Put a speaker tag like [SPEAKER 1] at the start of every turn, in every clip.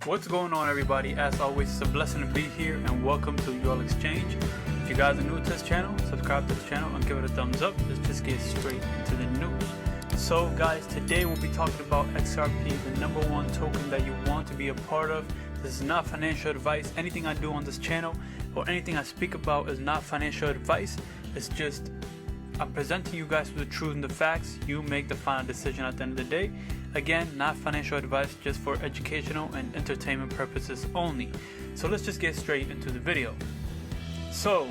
[SPEAKER 1] What's going on, everybody? As always, it's a blessing to be here, and welcome to UL Exchange. If you guys are new to this channel, subscribe to this channel and give it a thumbs up. Let's just get straight into the news. So guys, today we'll be talking about XRP, the number one token that you want to be a part of. This is not financial advice. Anything I do on this channel or anything I speak about is not financial advice. It's just I'm presenting you guys with the truth and the facts. You make the final decision at the end of the day. Again, not financial advice, just for educational and entertainment purposes only. So let's just get straight into the video. So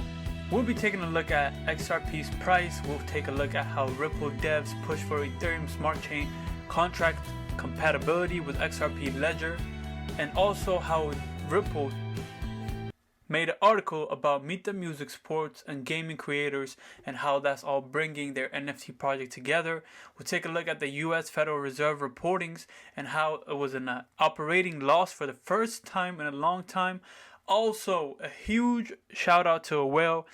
[SPEAKER 1] we'll be taking a look at XRP's price. We'll take a look at how Ripple devs push for Ethereum smart chain contract compatibility with XRPLEDGER, and also how Ripple made an article about Meet the Music sports and gaming creators and how that's all bringing their NFT project together. We'll take a look at the US Federal Reserve reportings and how it was an operating loss for the first time in a long time. Also, a huge shout out to a whale,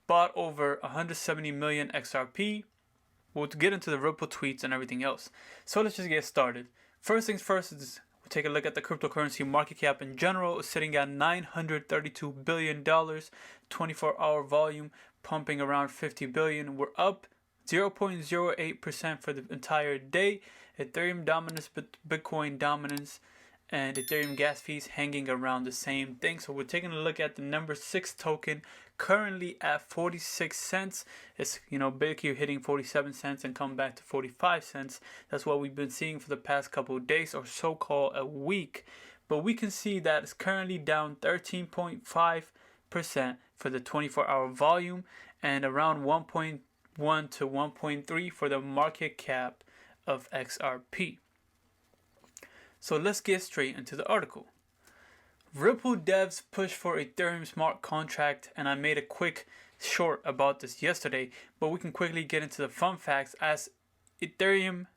[SPEAKER 1] bought over 170 million XRP. We'll get into the Ripple tweets and everything else. So let's just get started. First things first is we'll take a look at the cryptocurrency market cap in general. It's sitting at $932 billion, 24-hour volume pumping around 50 billion. We're up 0.08% for the entire day. Ethereum dominance, Bitcoin dominance, and Ethereum gas fees hanging around the same thing. So we're taking a look at the number 6 token, currently at 46 cents. It's, basically hitting 47 cents and come back to 45 cents. That's what we've been seeing for the past couple of days, or so-called a week. But we can see that it's currently down 13.5% for the 24-hour volume and around 1.1 to 1.3 for the market cap of XRP. So let's get straight into the article. Ripple devs push for Ethereum smart contract, and I made a quick short about this yesterday, but we can quickly get into the fun facts as Ethereum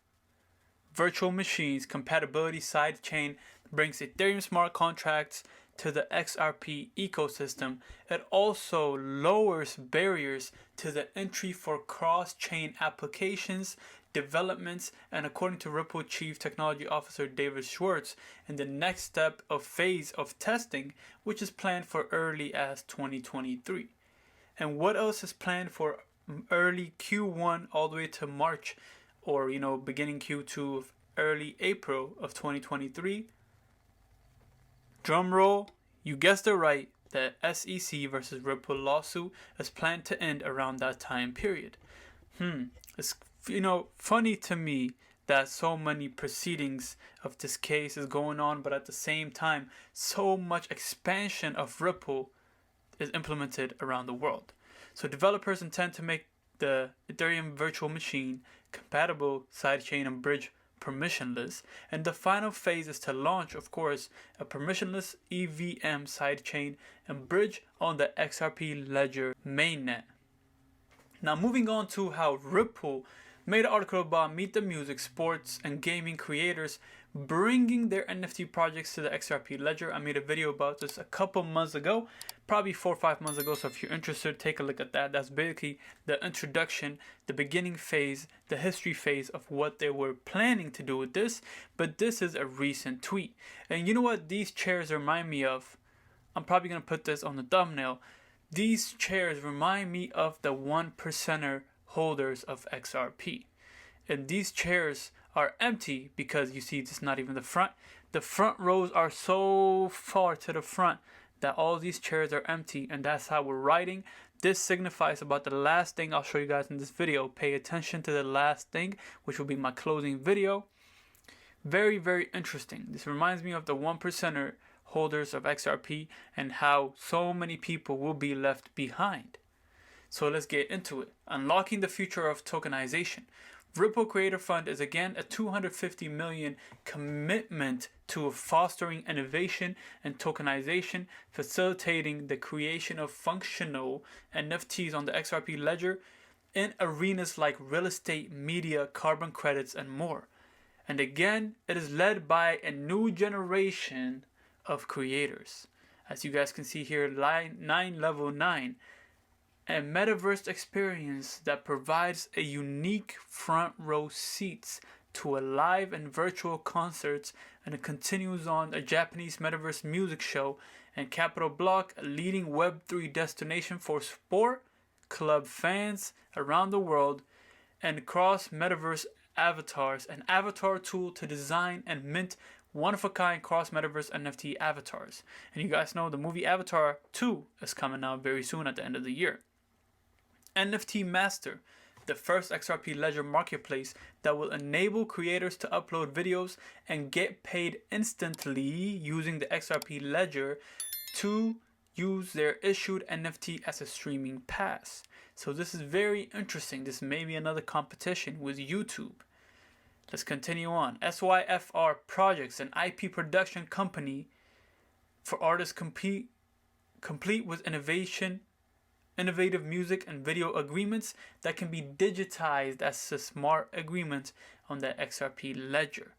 [SPEAKER 1] virtual machines compatibility sidechain brings Ethereum smart contracts to the XRP ecosystem. It also lowers barriers to the entry for cross-chain applications, developments, and according to Ripple Chief Technology Officer David Schwartz, in the next step of phase of testing, which is planned for early as 2023. And what else is planned for early Q1 all the way to March, or beginning Q2 of early April of 2023? Drum roll, you guessed it right. The SEC versus Ripple lawsuit is planned to end around that time period. It's funny to me that so many proceedings of this case is going on, but at the same time, so much expansion of Ripple is implemented around the world. So developers intend to make the Ethereum virtual machine compatible sidechain and bridge permissionless, and the final phase is to launch, of course, a permissionless EVM sidechain and bridge on the XRPLEDGER mainnet. Now moving on to how Ripple made an article about Meet the Music sports and gaming creators bringing their NFT projects to the XRPLEDGER. I made a video about this a couple months ago, probably 4 or 5 months ago, so if you're interested, take a look at that. That's basically the introduction, the beginning phase, the history phase of what they were planning to do with this. But this is a recent tweet. And you know what these chairs remind me of? I'm probably going to put this on the thumbnail. These chairs remind me of the 1%er holders of XRP. And these chairs are empty because you see it's not even the front. The front rows are so far to the front that all these chairs are empty, and that's how we're riding. This signifies about the last thing I'll show you guys in this video. Pay attention to the last thing, which will be my closing video. Very, very interesting. This reminds me of the 1%er holders of XRP and how so many people will be left behind. So let's get into it. Unlocking the future of tokenization. Ripple Creator Fund is again a $250 million commitment to fostering innovation and tokenization, facilitating the creation of functional NFTs on the XRPLEDGER in arenas like real estate, media, carbon credits, and more. And again, it is led by a new generation of creators. As you guys can see here, level 9. A metaverse experience that provides a unique front row seats to a live and virtual concerts, and it continues on a Japanese metaverse music show, and Capital Block, a leading Web3 destination for sport club fans around the world, and cross metaverse avatars, an avatar tool to design and mint one-of-a-kind cross-metaverse NFT avatars. And you guys know the movie Avatar 2 is coming out very soon at the end of the year. NFT Master, the first XRP Ledger marketplace that will enable creators to upload videos and get paid instantly using the XRP Ledger to use their issued NFT as a streaming pass. So this is very interesting. This may be another competition with YouTube. Let's continue on. SYFR Projects, an IP production company for artists complete with innovative music and video agreements that can be digitized as a smart agreement on the XRP Ledger.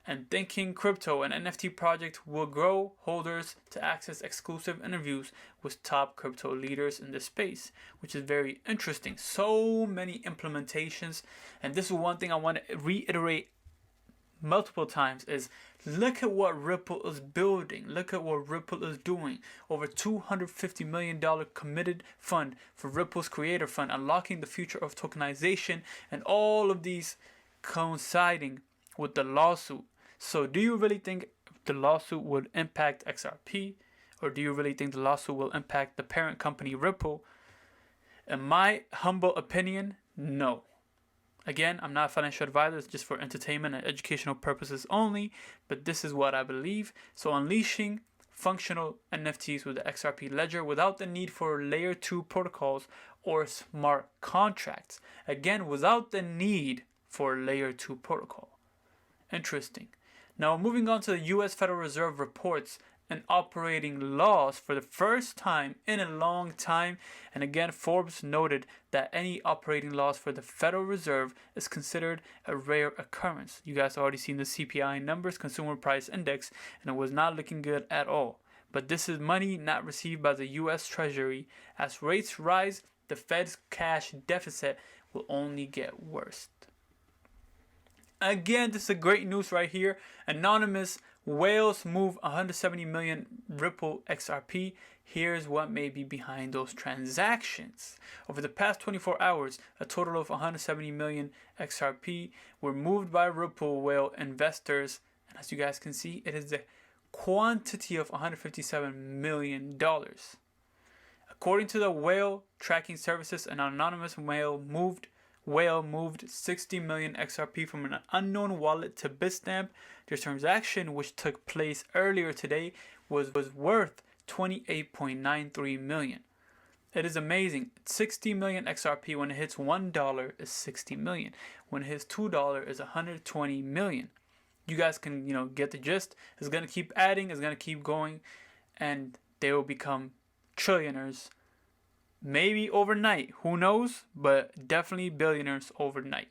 [SPEAKER 1] And Thinking Crypto, an NFT project, will grow holders to access exclusive interviews with top crypto leaders in the space, which is very interesting. So many implementations, and this is one thing I want to reiterate multiple times is look at what Ripple is building. Look at what Ripple is doing. Over $250 million committed fund for Ripple's Creator Fund, unlocking the future of tokenization, and all of these coinciding with the lawsuit. So do you really think the lawsuit would impact XRP? Or do you really think the lawsuit will impact the parent company Ripple? In my humble opinion, no. Again, I'm not a financial advisor, it's just for entertainment and educational purposes only, but this is what I believe. So unleashing functional NFTs with the XRP Ledger without the need for layer 2 protocols or smart contracts. Again, without the need for layer 2 protocol. Interesting. Now moving on to the US Federal Reserve reports and operating laws for the first time in a long time. And again, Forbes noted that any operating laws for the Federal Reserve is considered a rare occurrence. You guys already seen the CPI numbers, Consumer Price Index, and it was not looking good at all. But this is money not received by the US Treasury. As rates rise, the Fed's cash deficit will only get worse. Again, this is a great news right here. Anonymous whales move 170 million Ripple XRP. Here's what may be behind those transactions. Over the past 24 hours, a total of 170 million XRP were moved by Ripple whale investors. And as you guys can see, it is the quantity of $157 million. According to the whale tracking services, an anonymous whale moved 60 million XRP from an unknown wallet to Bitstamp. The transaction, which took place earlier today, was worth 28.93 million. It is amazing. 60 million XRP, when it hits $1 is 60 million. When it hits $2 is 120 million. You guys can, get the gist. It's going to keep adding, it's going to keep going, and they will become trillionaires. Maybe overnight, who knows, but definitely billionaires overnight.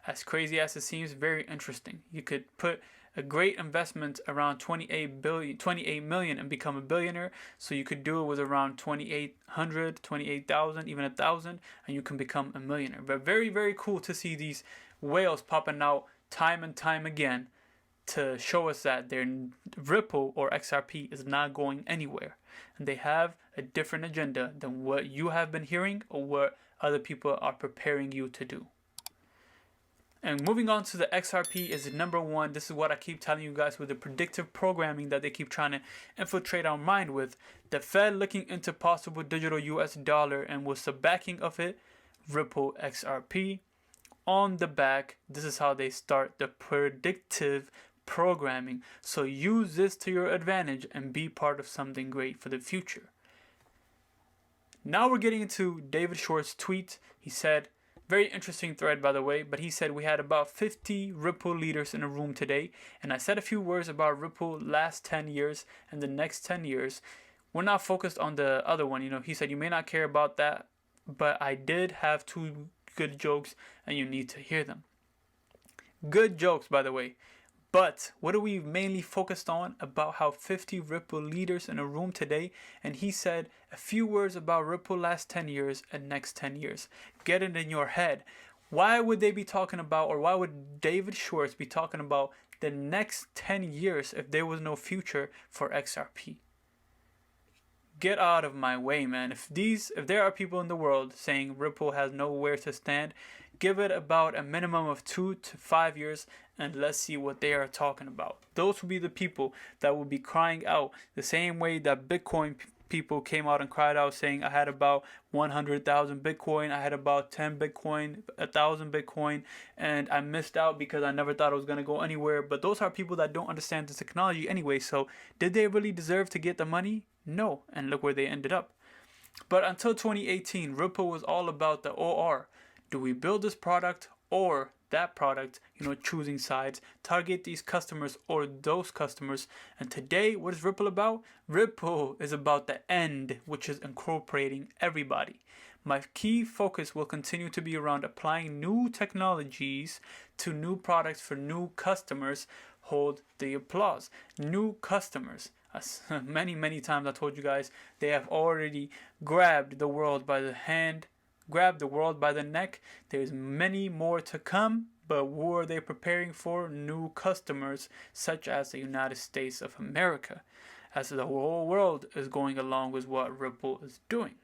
[SPEAKER 1] As crazy as it seems, very interesting. You could put a great investment around 28 million and become a billionaire. So you could do it with around 2,800, 28,000, even 1,000, and you can become a millionaire. But very, very cool to see these whales popping out time and time again to show us that their Ripple or XRP is not going anywhere. And they have a different agenda than what you have been hearing or what other people are preparing you to do. And moving on to the XRP is number one. This is what I keep telling you guys with the predictive programming that they keep trying to infiltrate our mind with. The Fed looking into possible digital US dollar, and with the backing of it, Ripple XRP. On the back, this is how they start the predictive programming. So use this to your advantage and be part of something great for the future. Now we're getting into David Short's tweet. He said, very interesting thread by the way, but he said we had about 50 Ripple leaders in a room today, and I said a few words about Ripple last 10 years and the next 10 years. We're not focused on the other one. He said you may not care about that, but I did have two good jokes and you need to hear them. Good jokes, by the way. But what are we mainly focused on? About how 50 Ripple leaders in a room today, and he said a few words about Ripple last 10 years and next 10 years. Get it in your head. Why would they be talking about, or why would David Schwartz be talking about the next 10 years if there was no future for XRP? Get out of my way, man. If there are people in the world saying Ripple has nowhere to stand, give it about a minimum of 2 to 5 years and let's see what they are talking about. Those will be the people that will be crying out the same way that Bitcoin people came out and cried out saying I had about 100,000 Bitcoin, I had about 10 Bitcoin, 1,000 Bitcoin, and I missed out because I never thought it was going to go anywhere. But those are people that don't understand the technology anyway. So did they really deserve to get the money? No. And look where they ended up. But until 2018, Ripple was all about the OR. Do we build this product or that product, choosing sides, target these customers or those customers. And today, what is Ripple about? Ripple is about the end, which is incorporating everybody. My key focus will continue to be around applying new technologies to new products for new customers. Hold the applause. New customers. As many times I told you guys, they have already grabbed the world by the hand, grab the world by the neck. There's many more to come, but what are they preparing for? New customers, such as the United States of America, as the whole world is going along with what Ripple is doing.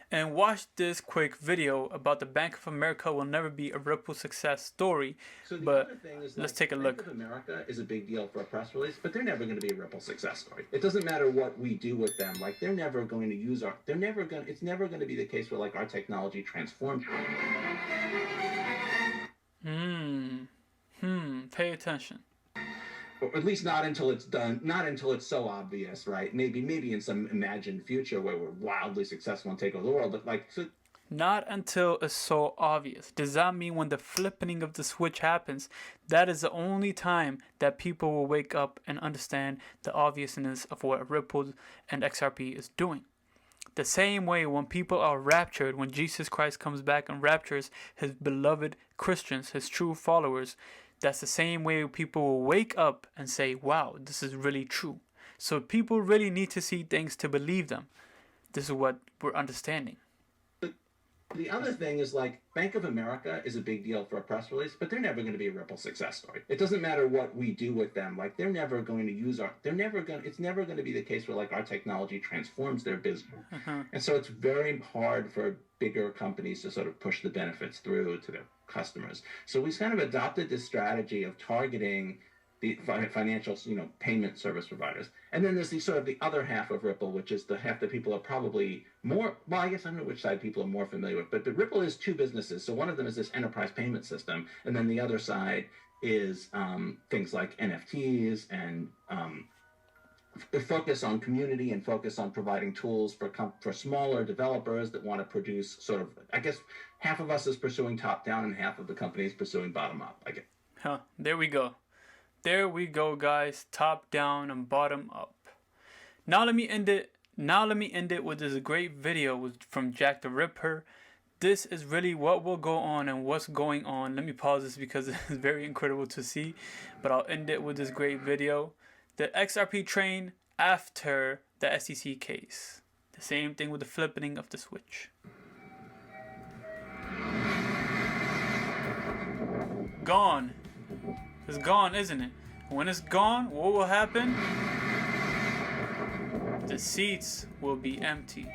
[SPEAKER 1] And watch this quick video about the Bank of America will never be a Ripple success story.
[SPEAKER 2] So
[SPEAKER 1] but let's take a look.
[SPEAKER 2] Bank of America is a big deal for a press release, but they're never going to be a Ripple success story. It doesn't matter what we do with them. Like they're never going to use our. It's never going to be the case where like our technology transforms.
[SPEAKER 1] Pay attention.
[SPEAKER 2] Or at least not until it's done, not until it's so obvious, right? Maybe in some imagined future where we're wildly successful and take over the world, but like...
[SPEAKER 1] Not until it's so obvious. Does that mean when the flipping of the switch happens, that is the only time that people will wake up and understand the obviousness of what Ripple and XRP is doing? The same way when people are raptured, when Jesus Christ comes back and raptures his beloved Christians, his true followers, that's the same way people will wake up and say, wow, this is really true. So people really need to see things to believe them. This is what we're understanding.
[SPEAKER 2] The other thing is like Bank of America is a big deal for a press release, but they're never going to be a Ripple success story. It doesn't matter what we do with them. Like they're never going to use our, it's never going to be the case where like our technology transforms their business. And so it's very hard for bigger companies to sort of push the benefits through to their customers. So we've kind of adopted this strategy of targeting the financial, payment service providers. And then there's the sort of the other half of Ripple, which is the half that people are probably more, well, I guess I don't know which side people are more familiar with, but Ripple is two businesses. So one of them is this enterprise payment system. And then the other side is things like NFTs and focus on community and focus on providing tools for smaller developers that want to produce sort of, I guess, half of us is pursuing top down and half of the company is pursuing bottom up. I guess.
[SPEAKER 1] There we go. There we go, guys. Top down and bottom up. Now let me end it. With this great video from Jack the Ripper. This is really what will go on and what's going on. Let me pause this because it's very incredible to see. But I'll end it with this great video. The XRP train after the SEC case. The same thing with the flipping of the switch. Gone. It's gone, isn't it? When it's gone, what will happen? The seats will be empty,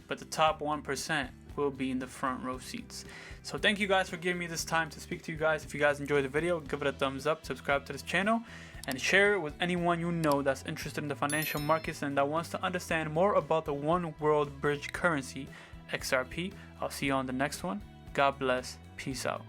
[SPEAKER 1] but the top 1% will be in the front row seats. So thank you guys for giving me this time to speak to you guys. If you guys enjoyed the video, give it a thumbs up, subscribe to this channel, and share it with anyone you know that's interested in the financial markets and that wants to understand more about the one world bridge currency, XRP. I'll see you on the next one. God bless. Peace out.